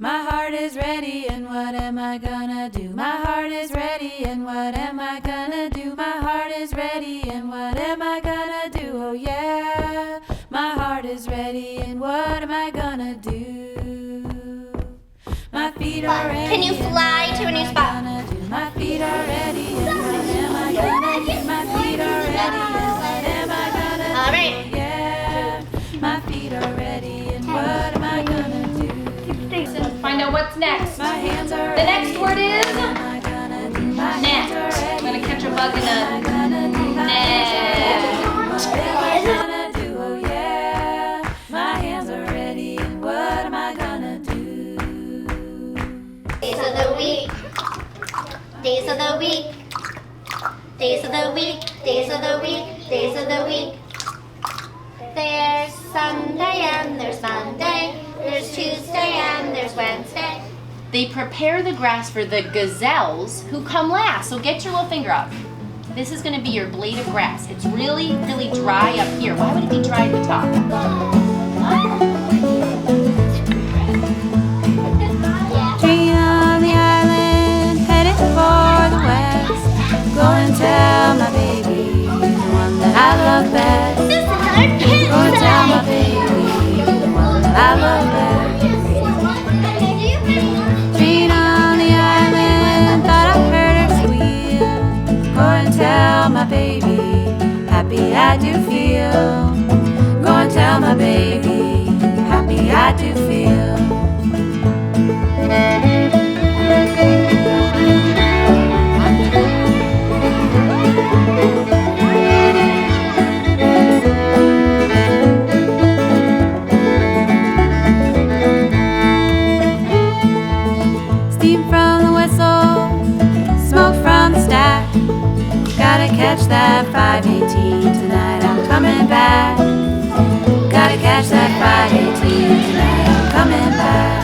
My heart is ready, and what am I gonna do? My heart is ready, and what am I gonna do? My heart is ready, and what am I gonna do? Oh yeah, my heart is ready, and what am I gonna do? My feet are ready. Can you fly to a new spot? My feet are ready, and what am I gonna do? My feet are ready, and what am I gonna do? All right. Oh yeah, my feet are ready, and what am I gonna do? Find out what's next. My hands are The next word is what am I gonna do? My net. hands are ready. I'm gonna catch a bug in a Net. net. What am I gonna do? Oh yeah, my hands are ready, and what am I gonna do? Days of the week. Days of the week. Days of the week. Days of the week. Days of the week. There's Sunday and there's Monday. There's Tuesday and there's Wednesday. They prepare the grass for the gazelles who come last. So get your little finger up. This is going to be your blade of grass. It's really, really dry up here. Why would it be dry at the top? Tree on the island, headed for the west. Go and tell my baby, the one that I love best. This is our kid Go and tell my baby, the one that I love best. Tree on the island, thought I heard her squeal. Go and tell my baby, happy I do feel. Go and tell my baby, happy I do feel. Steam from the whistle, smoke from the stack. Gotta catch that 518 tonight, I'm coming back. Gotta catch that 518 tonight, I'm coming back.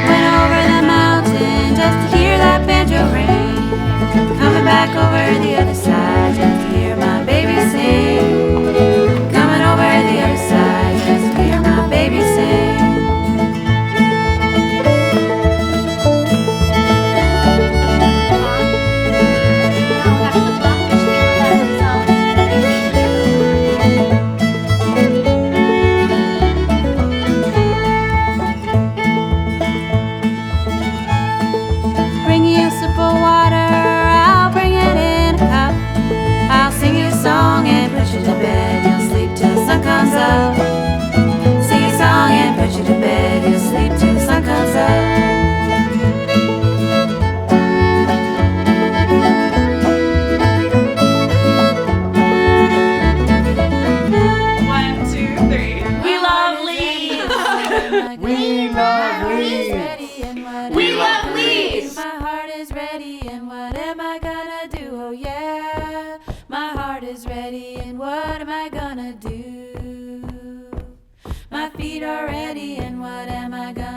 Went over the mountain just to hear that banjo ring. Coming back over the other side just to hear my baby sing. Coming over the other side just to hear my baby sing. Bring you a sip of water, I'll bring it in a cup. I'll sing you a song and put you to bed, you'll sleep till the sun comes up. Sing a song and put you to bed, you'll sleep till the sun comes up. 1, 2, 3. We love Leeds. We love Leeds. We love Leeds. My heart is ready, and what am I gonna do? Oh yeah, my heart is ready, and what am I gonna do? My feet are ready, and what am I gonna do?